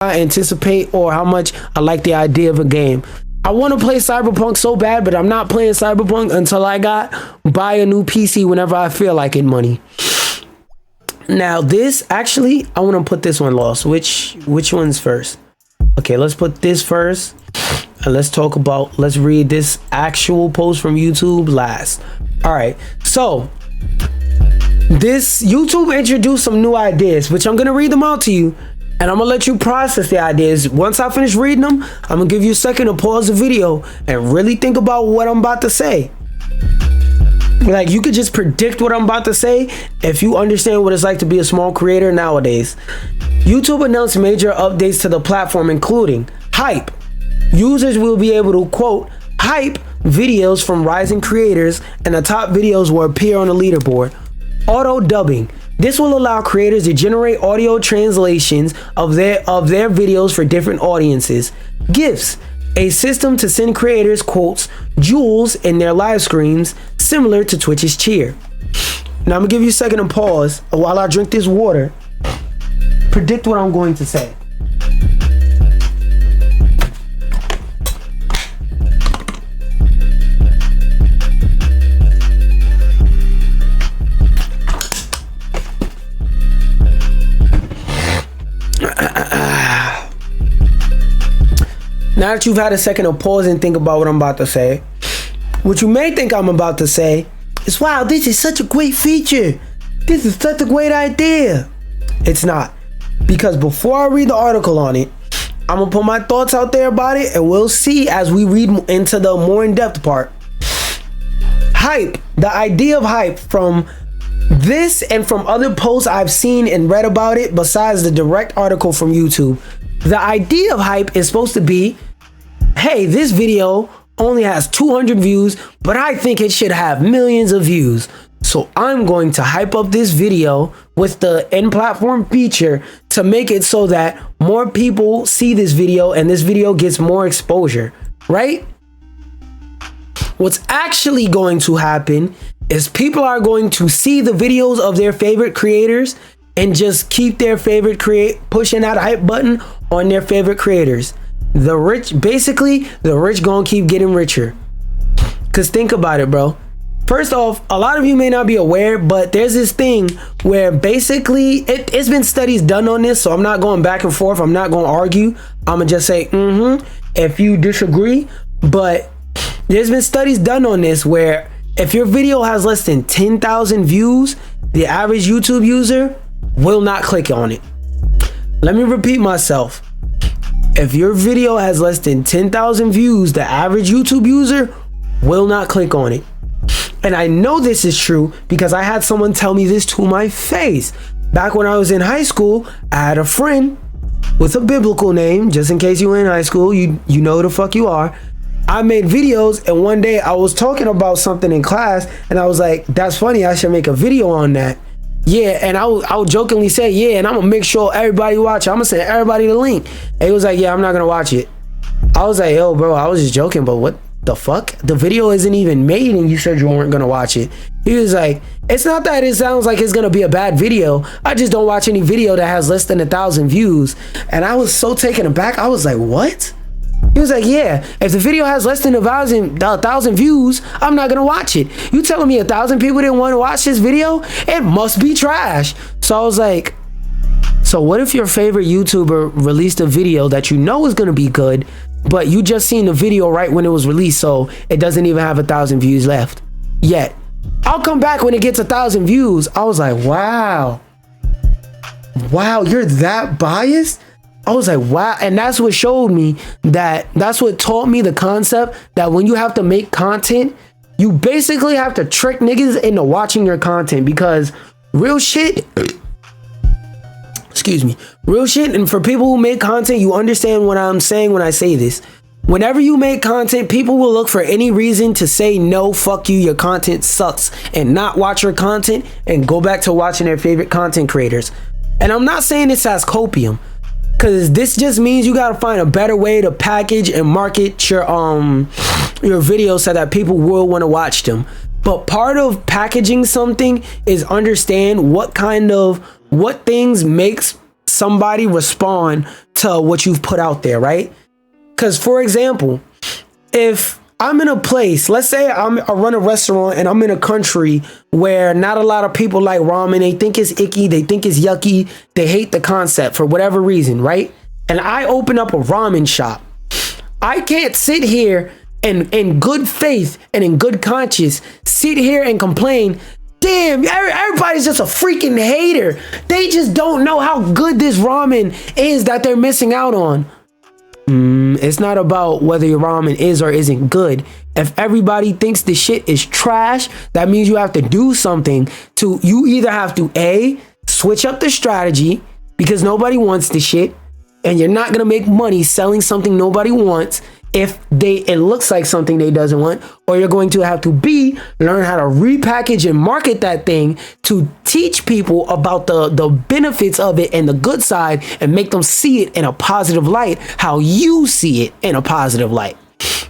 I anticipate or how much I like the idea of a game. I want to play Cyberpunk so bad, but I'm not playing Cyberpunk until I buy a new PC whenever I feel like it money. Now this, actually, I want to put this one last. Which one's first? Okay, let's put this first. And let's read this actual post from YouTube last. All right, so this YouTube introduced some new ideas, which I'm going to read them out to you. And I'm gonna let you process the ideas. Once I finish reading them, I'm gonna give you a second to pause the video and really think about what I'm about to say. Like, you could just predict what I'm about to say if you understand what it's like to be a small creator nowadays. YouTube announced major updates to the platform, including hype. Users will be able to, quote, hype videos from rising creators, and the top videos will appear on the leaderboard. Auto dubbing. This will allow creators to generate audio translations of their videos for different audiences. GIFs, a system to send creators, quotes, jewels in their live streams, similar to Twitch's cheer. Now I'm gonna give you a second to pause while I drink this water. Predict what I'm going to say. Now that you've had a second to pause and think about what I'm about to say, what you may think I'm about to say is, wow, this is such a great feature. This is such a great idea. It's not. Because before I read the article on it, I'm gonna put my thoughts out there about it, and we'll see as we read into the more in-depth part. Hype. The idea of hype, from this and from other posts I've seen and read about it besides the direct article from YouTube. The idea of hype is supposed to be, hey, this video only has 200 views, but I think it should have millions of views. So I'm going to hype up this video with the in-platform feature to make it so that more people see this video and this video gets more exposure, right? What's actually going to happen is people are going to see the videos of their favorite creators and just keep their favorite pushing that hype button on their favorite creators. The rich gonna keep getting richer. Cause think about it, bro. First off, a lot of you may not be aware, but there's this thing where basically it's been studies done on this, so I'm not going back and forth. I'm not gonna argue. I'm gonna just say if you disagree. But there's been studies done on this where if your video has less than 10,000 views, the average YouTube user will not click on it. Let me repeat myself. If your video has less than 10,000 views, the average YouTube user will not click on it. And I know this is true because I had someone tell me this to my face. Back when I was in high school, I had a friend with a biblical name, just in case you were in high school, you know who the fuck you are. I made videos, and one day I was talking about something in class, and I was like, that's funny, I should make a video on that. Yeah, and I would jokingly say, yeah, and I'm gonna make sure everybody watch it. I'm gonna send everybody the link. And he was like, yeah, I'm not gonna watch it. I was like, yo, bro, I was just joking, but what the fuck? The video isn't even made and you said you weren't gonna watch it. He was like, it's not that it sounds like it's gonna be a bad video. I just don't watch any video that has less than 1,000 views. And I was so taken aback. I was like, what? He was like, yeah, if the video has less than 1,000 views, I'm not gonna watch it. You telling me 1,000 people didn't want to watch this video? It must be trash. So I was like, so what if your favorite YouTuber released a video that you know is gonna be good, but you just seen the video right when it was released, so it doesn't even have 1,000 views left yet? I'll come back when it gets 1,000 views. I was like, wow, you're that biased? I was like, wow. And that's what showed me that's what taught me the concept that when you have to make content, you basically have to trick niggas into watching your content, because real shit, real shit. And for people who make content, you understand what I'm saying when I say this. Whenever you make content, people will look for any reason to say, no, fuck you, your content sucks, and not watch your content and go back to watching their favorite content creators. And I'm not saying this as copium, because this just means you got to find a better way to package and market your videos so that people will want to watch them. But part of packaging something is understand what things makes somebody respond to what you've put out there, right? Because, for example, if I'm in a place, let's say I run a restaurant and I'm in a country where not a lot of people like ramen. They think it's icky. They think it's yucky. They hate the concept for whatever reason, right? And I open up a ramen shop. I can't sit here and in good faith and in good conscience, sit here and complain, damn, everybody's just a freaking hater. They just don't know how good this ramen is that they're missing out on. It's not about whether your ramen is or isn't good. If everybody thinks the shit is trash, that means you have to do something to, you either have to A, switch up the strategy because nobody wants the shit and you're not going to make money selling something nobody wants if it looks like something they doesn't want, or you're going to have to B, learn how to repackage and market that thing to teach people about the benefits of it and the good side and make them see it in a positive light, how you see it in a positive light.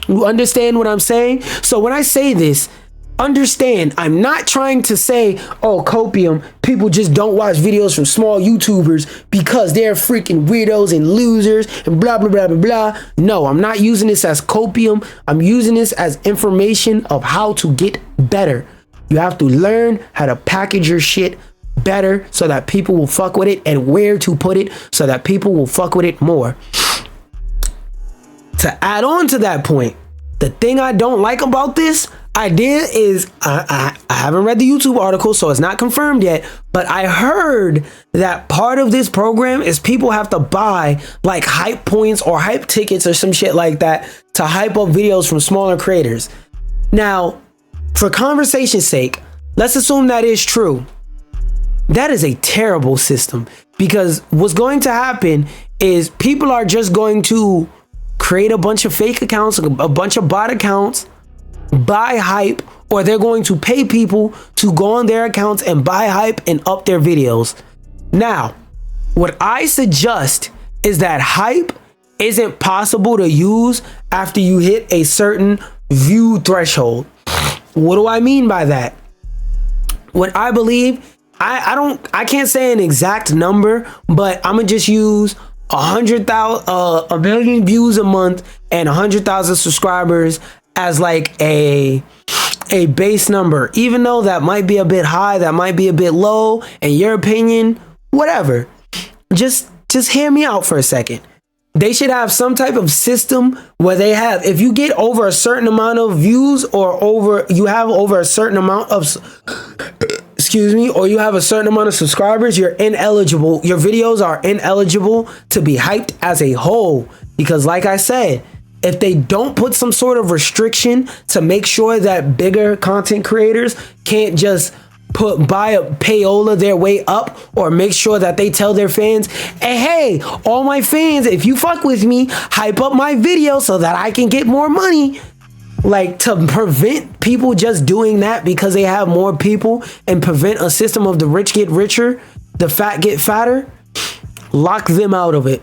You understand what I'm saying? So when I say this, understand, I'm not trying to say, oh, copium, people just don't watch videos from small YouTubers because they're freaking weirdos and losers and blah, blah, blah, blah, blah. No, I'm not using this as copium. I'm using this as information of how to get better. You have to learn how to package your shit better so that people will fuck with it, and where to put it so that people will fuck with it more. To add on to that point, the thing I don't like about this idea is I haven't read the YouTube article, so it's not confirmed yet, but I heard that part of this program is people have to buy like hype points or hype tickets or some shit like that to hype up videos from smaller creators. Now, for conversation's sake, let's assume that is true. That is a terrible system, because what's going to happen is people are just going to create a bunch of fake accounts, a bunch of bot accounts, buy hype, or they're going to pay people to go on their accounts and buy hype and up their videos. Now, what I suggest is that hype isn't possible to use after you hit a certain view threshold. What do I mean by that? What I believe, I can't say an exact number, but I'm gonna just use 100,000, a million views a month and 100,000 subscribers as like a base number, even though that might be a bit high, that might be a bit low in your opinion, whatever. Just hear me out for a second. They should have some type of system where they have, if you get over a certain amount of views or you have over a certain amount of, or you have a certain amount of subscribers, you're ineligible. Your videos are ineligible to be hyped as a whole. Because like I said, if they don't put some sort of restriction to make sure that bigger content creators can't just buy a payola their way up, or make sure that they tell their fans, hey, all my fans, if you fuck with me, hype up my video so that I can get more money. Like, to prevent people just doing that because they have more people and prevent a system of the rich get richer, the fat get fatter, lock them out of it.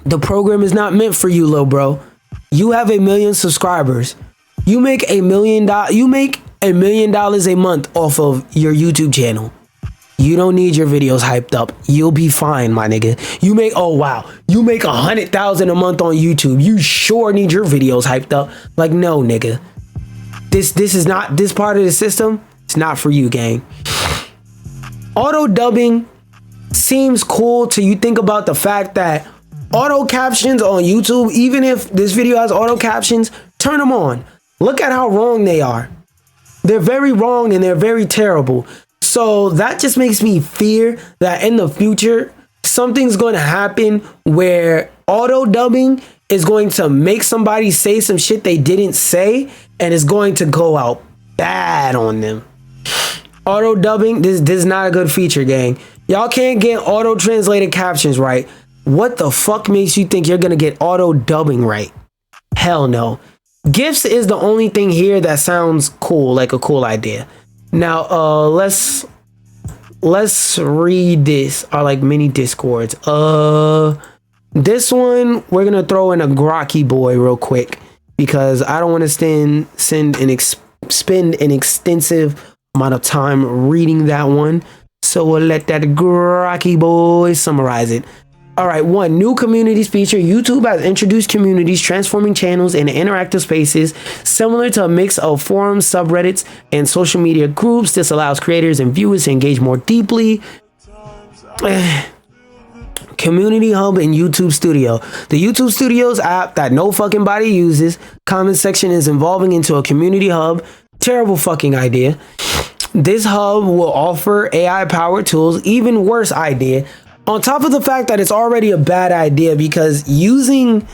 The program is not meant for you, little bro. You have 1 million subscribers. You make $1 million. You make $1 million a month off of your YouTube channel. You don't need your videos hyped up. You'll be fine, my nigga. You make, oh wow, you make 100,000 a month on YouTube. You sure need your videos hyped up. Like, no, nigga. This is not, this part of the system, it's not for you, gang. Auto dubbing seems cool till you think about the fact that auto captions on YouTube, even if this video has auto captions, turn them on. Look at how wrong they are. They're very wrong and they're very terrible. So that just makes me fear that in the future, something's going to happen where auto dubbing is going to make somebody say some shit they didn't say, and it's going to go out bad on them. Auto dubbing, this is not a good feature, gang. Y'all can't get auto translated captions right. What the fuck makes you think you're going to get auto dubbing right? Hell no. GIFs is the only thing here that sounds cool, like a cool idea. Now, let's read this, or like mini discords. This one, we're going to throw in a grokky boy real quick, because I don't want to spend an extensive amount of time reading that one. So we'll let that grokky boy summarize it. All right, 1. New communities feature. YouTube has introduced communities, transforming channels into interactive spaces similar to a mix of forums, subreddits, and social media groups. This allows creators and viewers to engage more deeply. Community Hub and YouTube Studio. The YouTube Studios app that no fucking body uses. Comment section is evolving into a community hub. Terrible fucking idea. This hub will offer AI-powered tools. Even worse idea. On top of the fact that it's already a bad idea, because using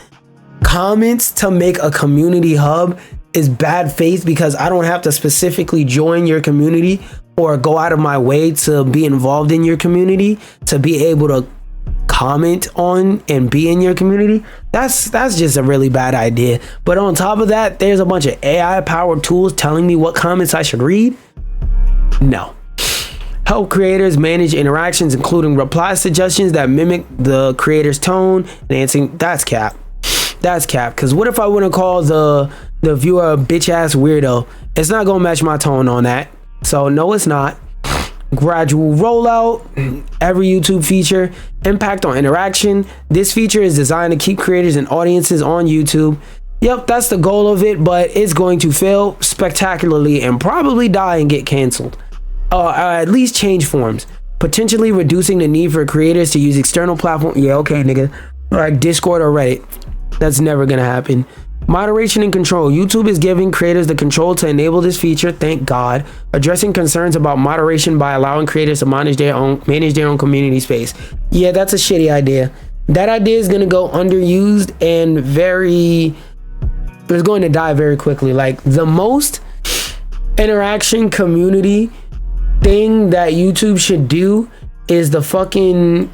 comments to make a community hub is bad faith, because I don't have to specifically join your community or go out of my way to be involved in your community to be able to comment on and be in your community. That's just a really bad idea. But on top of that, there's a bunch of AI powered tools telling me what comments I should read. No. Help creators manage interactions, including reply suggestions that mimic the creator's tone and answering. That's cap. That's cap. Because what if I want to call the viewer a bitch ass weirdo? It's not gonna match my tone on that. So no, it's not. Gradual rollout. Every YouTube feature. Impact on interaction. This feature is designed to keep creators and audiences on YouTube. Yep, that's the goal of it, but it's going to fail spectacularly and probably die and get canceled. At least change forms, potentially reducing the need for creators to use external platforms. Yeah, okay, nigga. Like Discord or Reddit. That's never gonna happen. Moderation and control. YouTube is giving creators the control to enable this feature, thank God. Addressing concerns about moderation by allowing creators to manage their own community space. Yeah, that's a shitty idea. That idea is gonna go underused and it's going to die very quickly. Like, the most interaction community thing that YouTube should do is the fucking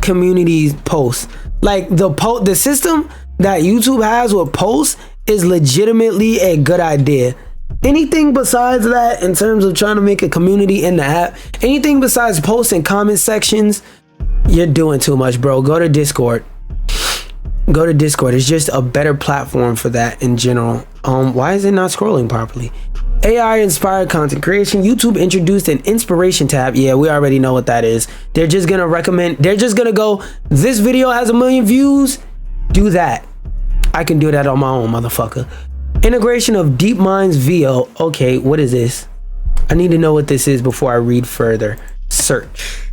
community posts. Like, the system that YouTube has with posts is legitimately a good idea. Anything besides that, in terms of trying to make a community in the app, anything besides posts and comment sections, you're doing too much, bro. Go to Discord. Go to Discord. It's just a better platform for that in general. Why is it not scrolling properly? AI inspired content creation. YouTube introduced an inspiration tab. Yeah, we already know what that is. They're just gonna recommend. They're just gonna go, this video has 1 million views. Do that. I can do that on my own, motherfucker. Integration of DeepMind's VO. Okay, what is this? I need to know what this is before I read further. Search.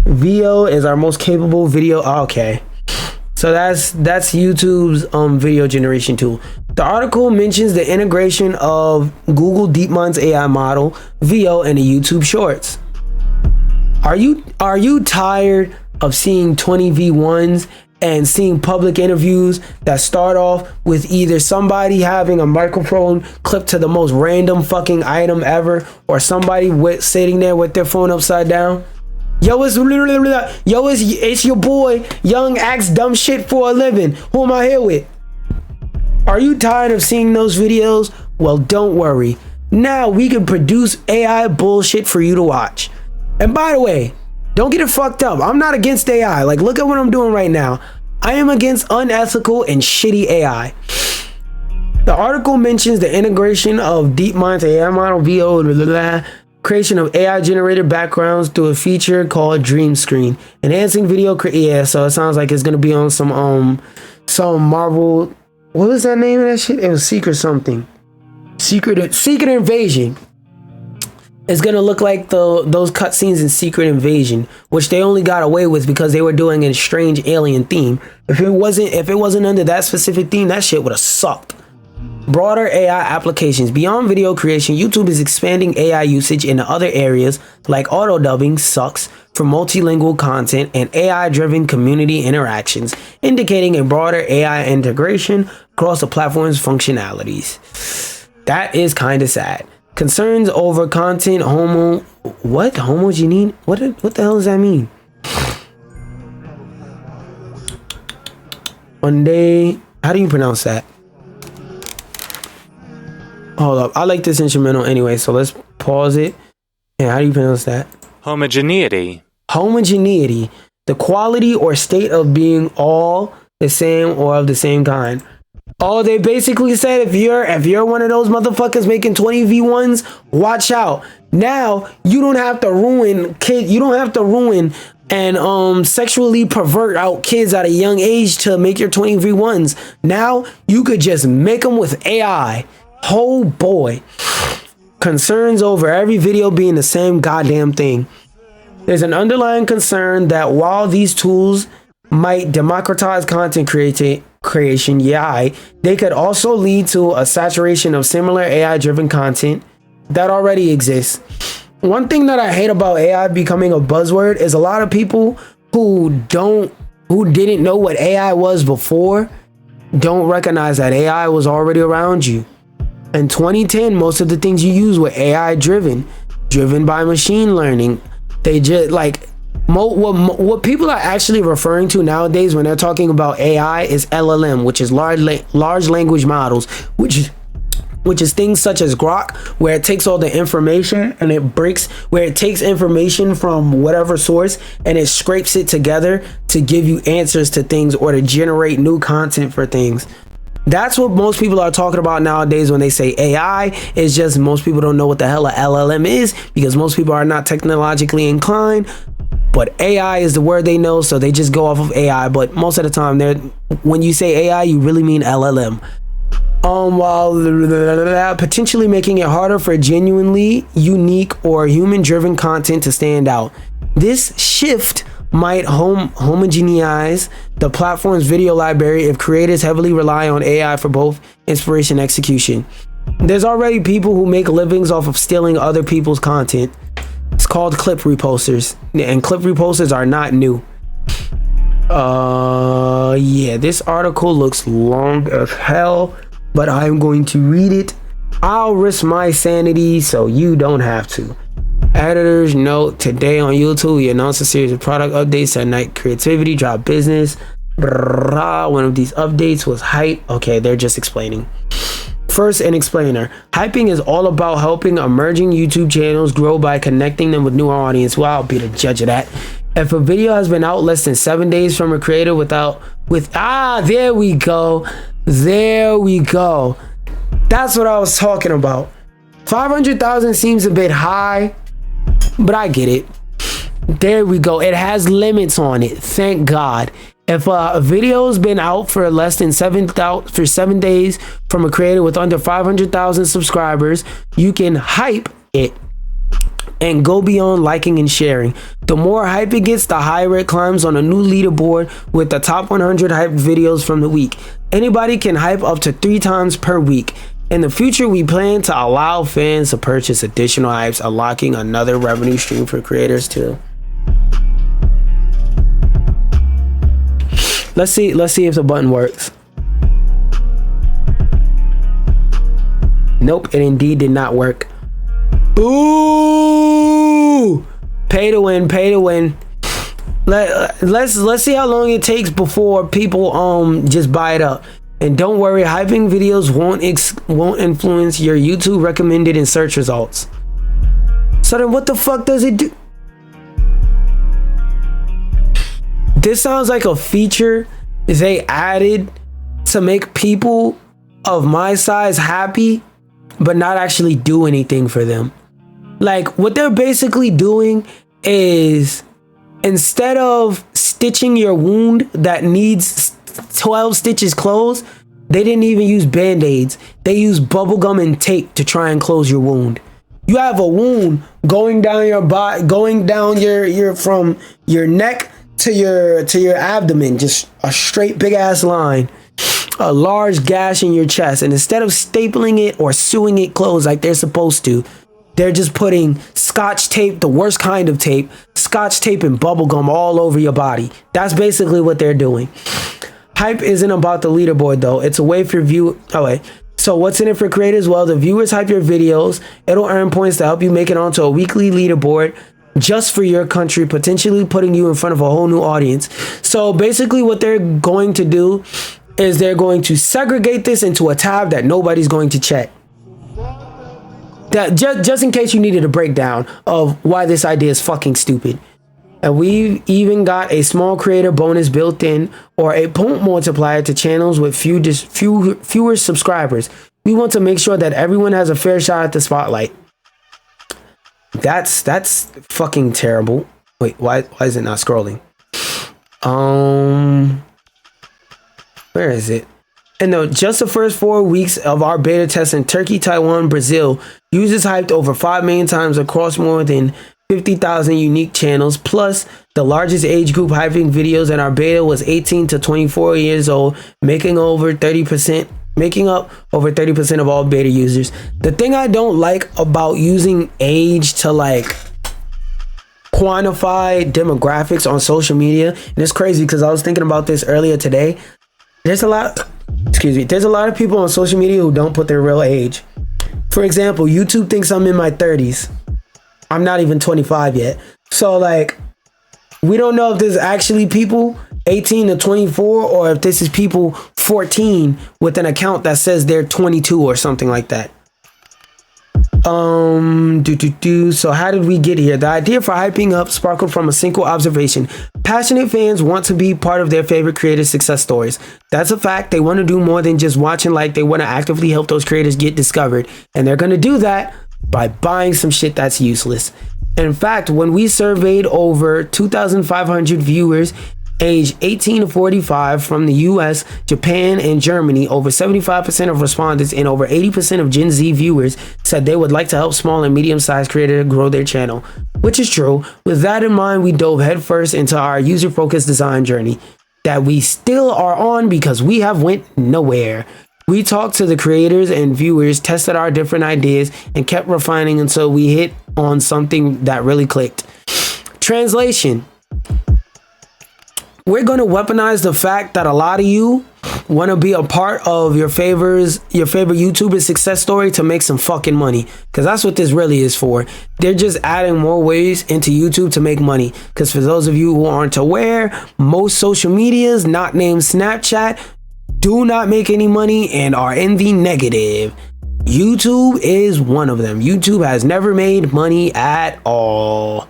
VO is our most capable video. Okay. So that's YouTube's video generation tool. The article mentions the integration of Google DeepMind's AI model, VO, and the YouTube Shorts. Are you tired of seeing 20v1s and seeing public interviews that start off with either somebody having a microphone clipped to the most random fucking item ever, or somebody sitting there with their phone upside down? It's your boy, Young acts dumb shit for a living. Who am I here with? Are you tired of seeing those videos? Well, don't worry. Now we can produce AI bullshit for you to watch. And by the way, don't get it fucked up. I'm not against AI. Like, look at what I'm doing right now. I am against unethical and shitty AI. The article mentions the integration of DeepMind's AI model, VO, creation of AI generated backgrounds through a feature called Dream Screen, enhancing video. Yeah, so it sounds like it's gonna be on some Marvel. What was that name of that shit? It was Secret something. Secret Invasion. It's gonna look like those cutscenes in Secret Invasion, which they only got away with because they were doing a strange alien theme. If it wasn't under that specific theme, that shit would have sucked. Broader AI applications. Beyond video creation, YouTube is expanding AI usage into other areas like auto dubbing sucks for multilingual content and AI-driven community interactions, indicating a broader AI integration across the platform's functionalities. That is kind of sad. Concerns over content homogeneity. What the hell does that mean? One day, how do you pronounce that? Hold up, I like this instrumental anyway, so let's pause it. And how do you pronounce that? Homogeneity. Homogeneity, the quality or state of being all the same or of the same kind. Oh, they basically said if you're one of those motherfuckers making 20 V1s, watch out. Now you don't have to ruin and sexually pervert out kids at a young age to make your 20 V1s. Now you could just make them with AI. Oh boy. Concerns over every video being the same goddamn thing. There's an underlying concern that while these tools might democratize content creation, they could also lead to a saturation of similar AI-driven content that already exists. One thing that I hate about AI becoming a buzzword is a lot of people who didn't know what AI was before don't recognize that AI was already around you. In 2010, most of the things you use were AI driven by machine learning. They just like what people are actually referring to nowadays when they're talking about AI is LLM, which is large language models, which is things such as Grok, where it takes all the information and it takes information from whatever source and it scrapes it together to give you answers to things or to generate new content for things. That's what most people are talking about nowadays when they say AI. It's just most people don't know what the hell a LLM is because most people are not technologically inclined. But AI is the word they know, so they just go off of AI. But most of the time, when you say AI, you really mean LLM. While potentially making it harder for genuinely unique or human-driven content to stand out. This shift might homogenize the platform's video library if creators heavily rely on AI for both inspiration and execution. There's already people who make livings off of stealing other people's content. It's called clip reposters, and clip reposters are not new. Yeah, this article looks long as hell, but I'm going to read it. I'll risk my sanity so you don't have to. Editors note, today on YouTube, we announced a series of product updates that ignite creativity, drop business. One of these updates was hype. Okay, they're just explaining. First, an explainer. Hyping is all about helping emerging YouTube channels grow by connecting them with new audience. Well, I'll be the judge of that. If a video has been out less than 7 days from a creator there we go. There we go. That's what I was talking about. 500,000 seems a bit high, but I get it. There we go. It has limits on it. Thank God. If a video's been out for less than 7 days from a creator with under 500,000 subscribers, you can hype it and go beyond liking and sharing. The more hype it gets, the higher it climbs on a new leaderboard with the top 100 hyped videos from the week. Anybody can hype up to 3 times per week. In the future, we plan to allow fans to purchase additional hypes, unlocking another revenue stream for creators too. Let's see if the button works. Nope, it indeed did not work. Ooh! Pay to win, pay to win. Let's see how long it takes before people just buy it up. And don't worry, hyping videos won't influence your YouTube recommended and search results. So then what the fuck does it do? This sounds like a feature they added to make people of my size happy, but not actually do anything for them. Like, what they're basically doing is, instead of stitching your wound that needs 12 stitches closed, they didn't even use band-aids. They used bubblegum and tape to try and close your wound. You have a wound going down your body, going down your from your neck to your abdomen, just a straight big ass line, a large gash in your chest, and instead of stapling it or sewing it closed like they're supposed to, they're just putting scotch tape, the worst kind of tape, scotch tape and bubblegum all over your body. That's basically what they're doing. Hype isn't about the leaderboard though. It's a way for So what's in it for creators? Well, the viewers hype your videos. It'll earn points to help you make it onto a weekly leaderboard just for your country, potentially putting you in front of a whole new audience. So basically what they're going to do is they're going to segregate this into a tab that nobody's going to check. That just in case you needed a breakdown of why this idea is fucking stupid. And we've even got a small creator bonus built in, or a point multiplier to channels with fewer subscribers. We want to make sure that everyone has a fair shot at the spotlight. That's fucking terrible. Wait, why is it not scrolling? Where is it? And just the first 4 weeks of our beta test in Turkey, Taiwan, Brazil, users hyped over 5 million times across more than 50,000 unique channels. Plus, the largest age group hyping videos in our beta was 18 to 24 years old, making up over 30% of all beta users. The thing I don't like about using age to like quantify demographics on social media, and it's crazy because I was thinking about this earlier today. There's a lot of people on social media who don't put their real age. For example, YouTube thinks I'm in my 30s. I'm not even 25 yet. So like, we don't know if this is actually people 18 to 24 or if this is people 14 with an account that says they're 22 or something like that. So how did we get here? The idea for hyping up sparkled from a single observation. Passionate fans want to be part of their favorite creators' success stories. That's a fact. They want to do more than just watching, like they want to actively help those creators get discovered. And they're going to do that by buying some shit that's useless. In fact, when we surveyed over 2,500 viewers aged 18 to 45 from the US, Japan, and Germany, over 75% of respondents and over 80% of Gen Z viewers said they would like to help small and medium-sized creators grow their channel, which is true. With that in mind, we dove headfirst into our user-focused design journey that we still are on because we have went nowhere. We talked to the creators and viewers, tested our different ideas, and kept refining until we hit on something that really clicked. Translation. We're going to weaponize the fact that a lot of you want to be a part of your favorite YouTuber's success story to make some fucking money. Because that's what this really is for. They're just adding more ways into YouTube to make money. Because for those of you who aren't aware, most social medias, not named Snapchat, do not make any money and are in the negative. YouTube is one of them. YouTube has never made money at all.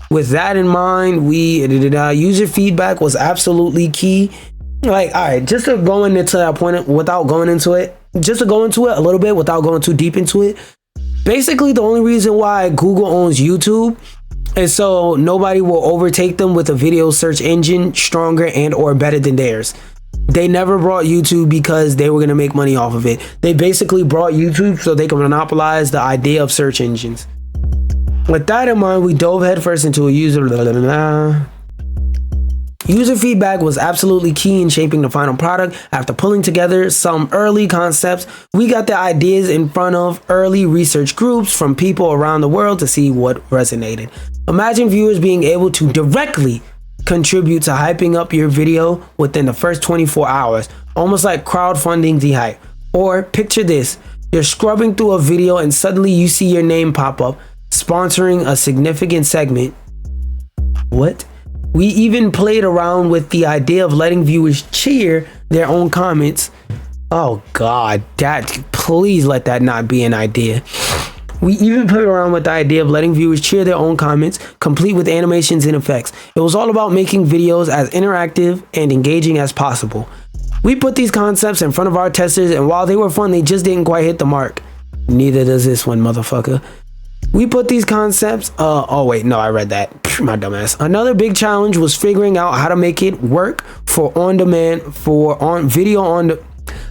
With that in mind, user feedback was absolutely key. Like, all right, just to go into that point without going into it, just to go into it a little bit without going too deep into it. Basically, the only reason why Google owns YouTube is so nobody will overtake them with a video search engine stronger and or better than theirs. They never brought YouTube because they were going to make money off of it. They basically brought YouTube so they can monopolize the idea of search engines. With that in mind, we dove headfirst into a user feedback was absolutely key in shaping the final product. After pulling together some early concepts, we got the ideas in front of early research groups from people around the world to see what resonated. Imagine viewers being able to directly contribute to hyping up your video within the first 24 hours, almost like crowdfunding the hype. Or picture this, you're scrubbing through a video and suddenly you see your name pop up, sponsoring a significant segment. What? We even played around with the idea of letting viewers cheer their own comments. Oh God, please let that not be an idea. We even played around with the idea of letting viewers cheer their own comments, complete with animations and effects. It was all about making videos as interactive and engaging as possible. We put these concepts in front of our testers, and while they were fun, they just didn't quite hit the mark. Neither does this one, motherfucker. We put these concepts, oh wait, no, I read that. My dumbass. Another big challenge was figuring out how to make it work for on-demand,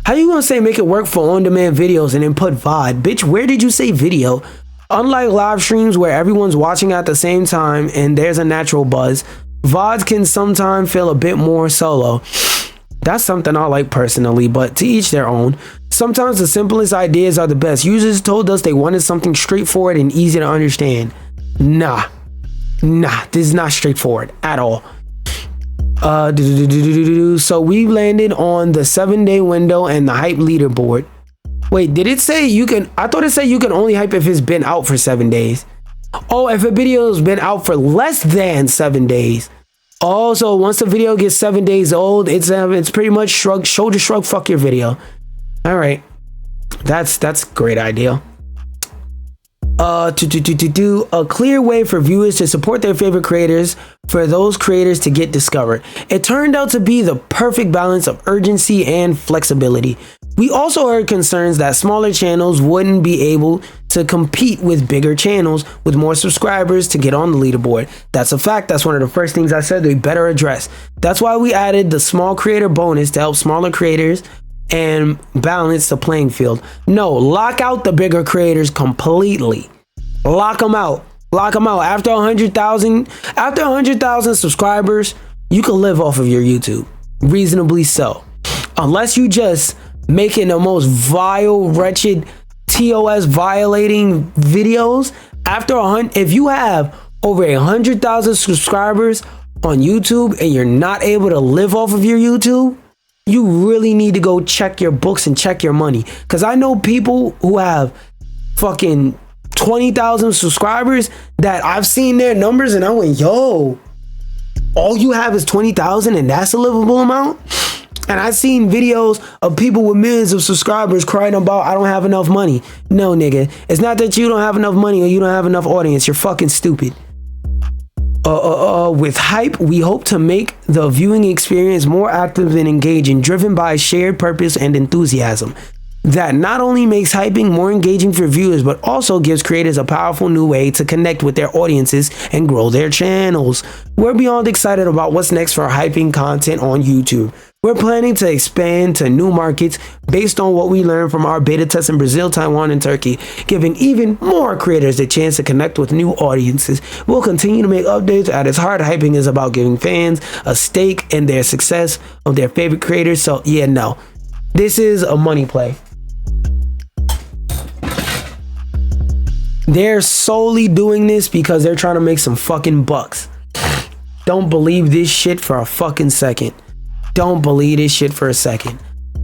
how you gonna say make it work for on-demand videos and then put VOD? Bitch, where did you say video? Unlike live streams where everyone's watching at the same time and there's a natural buzz, VODs can sometimes feel a bit more solo. That's something I like personally, but to each their own. Sometimes the simplest ideas are the best. Users told us they wanted something straightforward and easy to understand. Nah, this is not straightforward at all. So we landed on the 7-day window and the hype leaderboard. Wait, did it say you can? I thought it said you can only hype if it's been out for 7 days. Oh, if a video's been out for less than 7 days. Oh, so once the video gets 7 days old, it's pretty much shoulder shrug, fuck your video. All right, that's a great idea. To a clear way for viewers to support their favorite creators, for those creators to get discovered. It turned out to be the perfect balance of urgency and flexibility. We also heard concerns that smaller channels wouldn't be able to compete with bigger channels with more subscribers to get on the leaderboard. That's a fact. That's one of the first things I said they better address. That's why we added the small creator bonus to help smaller creators and balance the playing field. No, lock out the bigger creators completely. Lock them out. Lock them out. After 100,000 subscribers, you can live off of your YouTube. Reasonably so. Unless you just making the most vile, wretched, TOS violating videos. If you have over 100,000 subscribers on YouTube and you're not able to live off of your YouTube, you really need to go check your books and check your money. Because I know people who have fucking 20,000 subscribers that I've seen their numbers and I went, yo, all you have is 20,000 and that's a livable amount? And I've seen videos of people with millions of subscribers crying about, I don't have enough money. No, nigga. It's not that you don't have enough money or you don't have enough audience. You're fucking stupid. With hype, we hope to make the viewing experience more active and engaging, driven by shared purpose and enthusiasm. That not only makes hyping more engaging for viewers, but also gives creators a powerful new way to connect with their audiences and grow their channels. We're beyond excited about what's next for hyping content on YouTube. We're planning to expand to new markets based on what we learned from our beta tests in Brazil, Taiwan, and Turkey, giving even more creators the chance to connect with new audiences. We'll continue to make updates. At its heart, hyping is about giving fans a stake in their success of their favorite creators. So yeah, no, this is a money play. They're solely doing this because they're trying to make some fucking bucks. Don't believe this shit for a fucking second. Don't believe this shit for a second.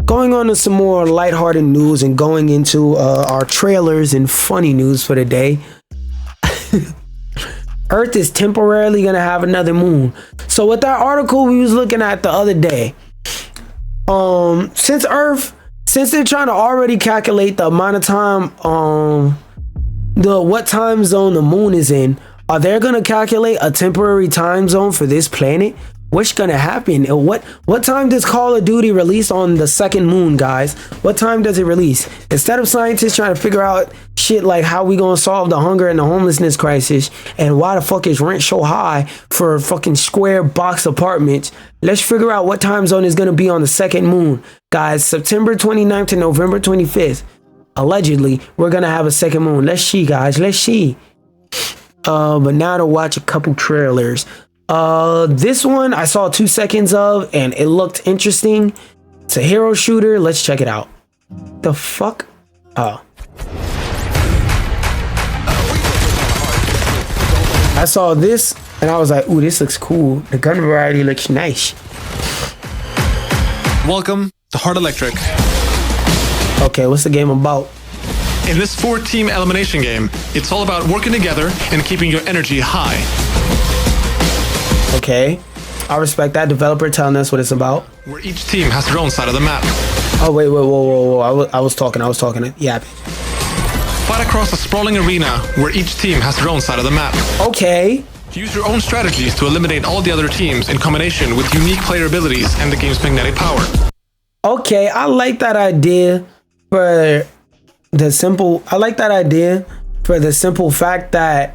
Going on to some more lighthearted news and going into our trailers and funny news for the day. Earth is temporarily gonna have another moon. So with that article we was looking at the other day, since they're trying to already calculate the amount of time, what time zone the moon is in, are they gonna calculate a temporary time zone for this planet? What's gonna happen? What time does Call of Duty release on the second moon, guys? What time does it release? Instead of scientists trying to figure out shit like how we gonna solve the hunger and the homelessness crisis and why the fuck is rent so high for fucking square box apartments, let's figure out what time zone is gonna be on the second moon. Guys, September 29th to November 25th. Allegedly, we're gonna have a second moon. Let's see, guys. Let's see. But now to watch a couple trailers. This one I saw 2 seconds of and it looked interesting. It's a hero shooter. Let's check it out. The fuck? Oh. I saw this and I was like, ooh, this looks cool. The gun variety looks nice. Welcome to Hard Electric. Okay, what's the game about? In this 4-team elimination game, it's all about working together and keeping your energy high. Okay, I respect that. Developer telling us what it's about. Where each team has their own side of the map. Oh, wait, whoa. I was talking. Yeah. Fight across a sprawling arena where each team has their own side of the map. Okay. Use your own strategies to eliminate all the other teams in combination with unique player abilities and the game's magnetic power. Okay, I like that idea for the simple fact that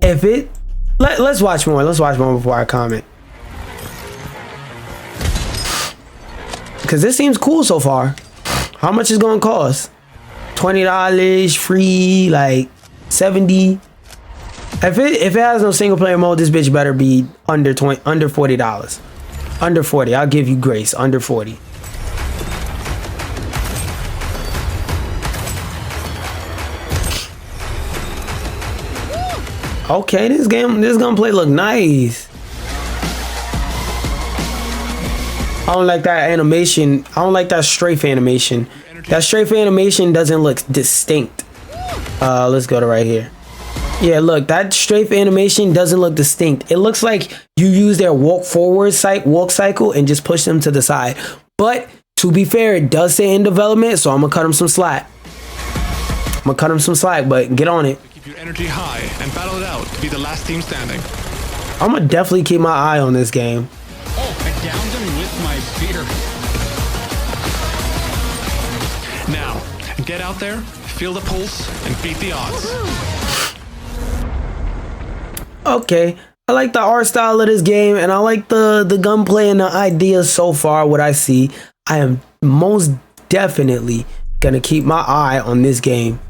if it let's watch more before I comment, because this seems cool so far. How much is gonna cost? $20 free, like 70. If it has no single player mode, this bitch better be under $40. Under 40, I'll give you grace. Under 40. Okay, this gunplay look nice. I don't like that animation. I don't like that strafe animation. That strafe animation doesn't look distinct. Let's go to right here. Yeah, look, that strafe animation doesn't look distinct. It looks like you use their walk cycle and just push them to the side. But to be fair, it does say in development, so I'm gonna cut them some slack. But get on it. Keep your energy high and battle it out to be the last team standing. I'm gonna definitely keep my eye on this game. Oh, I downed him with my spear. Now, get out there, feel the pulse, and beat the odds. Okay, I like the art style of this game, and I like the gunplay and the ideas so far. What I see, I am most definitely gonna keep my eye on this game.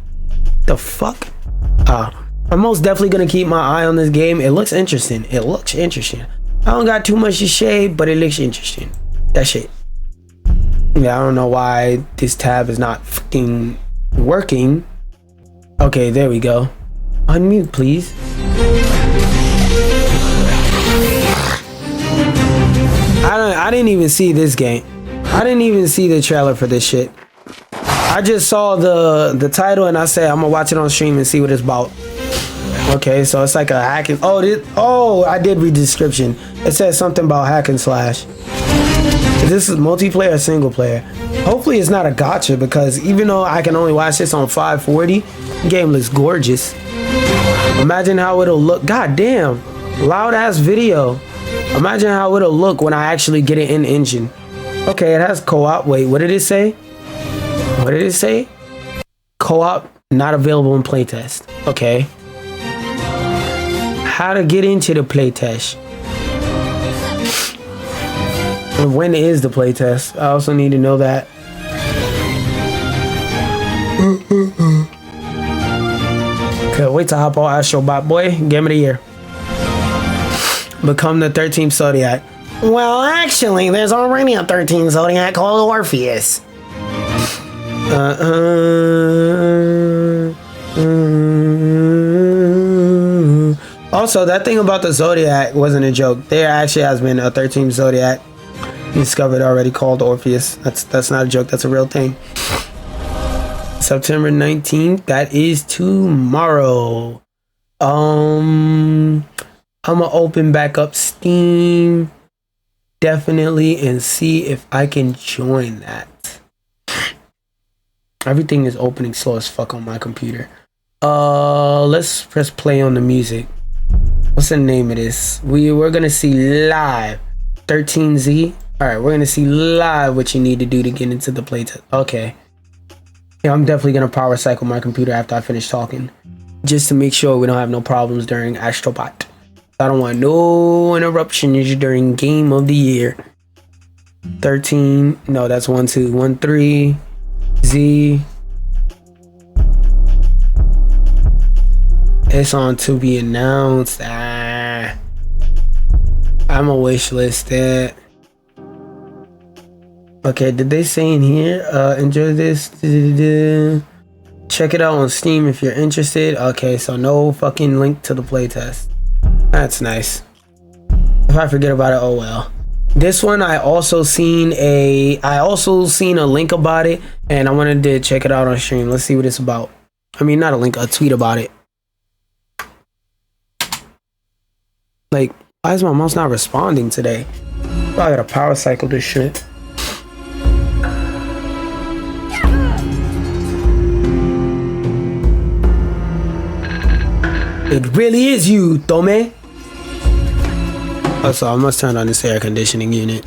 The fuck? I'm most definitely gonna keep my eye on this game. It looks interesting. It looks interesting. I don't got too much to shade, but it looks interesting. That shit. Yeah, I don't know why this tab is not fucking working. Okay, there we go. Unmute, please. I didn't even see this game. I didn't even see the trailer for this shit. I just saw the title and I said I'm gonna watch it on stream and see what it's about. Okay, so it's like a hack and I did read the description. It says something about hack and slash. This is multiplayer or single player. Hopefully it's not a gotcha, because even though I can only watch this on 540, the game looks gorgeous. Imagine how it'll look. God damn, loud ass video. Imagine how it'll look when I actually get it in engine. Okay, it has co-op. Wait, what did it say? What did it say? Co-op not available in playtest. Okay. How to get into the playtest? And when is the playtest? I also need to know that. Okay, wait to hop on Astrobot, boy. Game of the year. Become the 13th Zodiac. Well, actually, there's already a 13th Zodiac called Orpheus. Also, that thing about the Zodiac wasn't a joke. There actually has been a 13th Zodiac discovered already called Orpheus. That's not a joke. That's a real thing. September 19th. That is tomorrow. I'm gonna open back up Steam definitely and see if I can join that. Everything is opening slow as fuck on my computer. Let's press play on the music. What's the name of this? We're gonna see live 13Z. All right, we're gonna see live what you need to do to get into the playtest. Okay. Yeah, I'm definitely gonna power cycle my computer after I finish talking, just to make sure we don't have no problems during Astrobot. I don't want no interruptions during game of the year. 13. No, that's 1, 2, 1, 3. Z. It's on to be announced. I'm a wish list it. Okay, did they say in here? Enjoy this. Check it out on Steam if you're interested. Okay, so no fucking link to the playtest. That's nice. If I forget about it, oh well. This one I also seen a link about it, and I wanted to check it out on stream. Let's see what it's about. I mean, not a link, a tweet about it. Like, why is my mouse not responding today? I gotta power cycle this shit. It really is you, Tome. Also, I must turn on this air conditioning unit.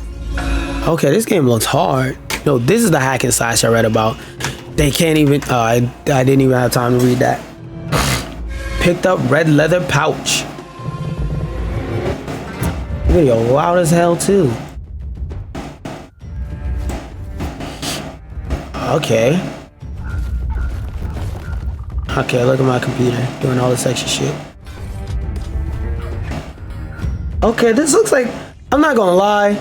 Okay, this game looks hard. No, this is the hack and slash I read about. They can't even, I didn't even have time to read that. Picked up red leather pouch. Video loud as hell too. Okay. Okay, look at my computer doing all this extra shit. Okay, this looks like, I'm not gonna lie,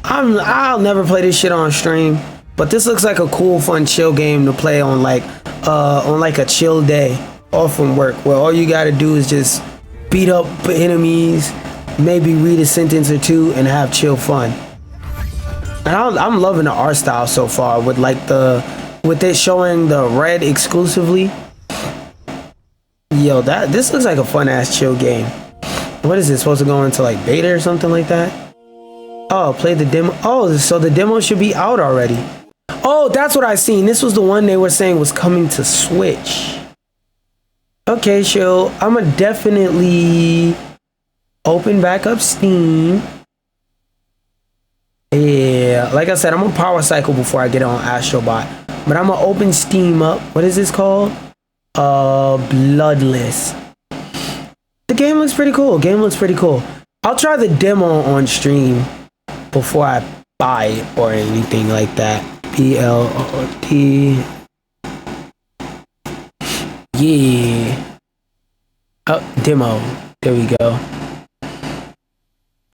I'll never play this shit on stream, but this looks like a cool, fun, chill game to play on like a chill day off from work, where all you gotta do is just beat up enemies, maybe read a sentence or two, and have chill fun. And I'm loving the art style so far with with it showing the red exclusively. Yo, this looks like a fun ass chill game. What is this supposed to go into like beta or something like that? Oh, play the demo. Oh, so the demo should be out already. Oh, that's what I seen. This was the one they were saying was coming to Switch. Okay, so I'ma definitely open back up Steam. Yeah, like I said, I'm gonna power cycle before I get on Astrobot. But I'm gonna open Steam up. What is this called? Bloodless. The game looks pretty cool. I'll try the demo on stream before I buy it or anything like that. BLOT. Yeah. Oh, demo. There we go.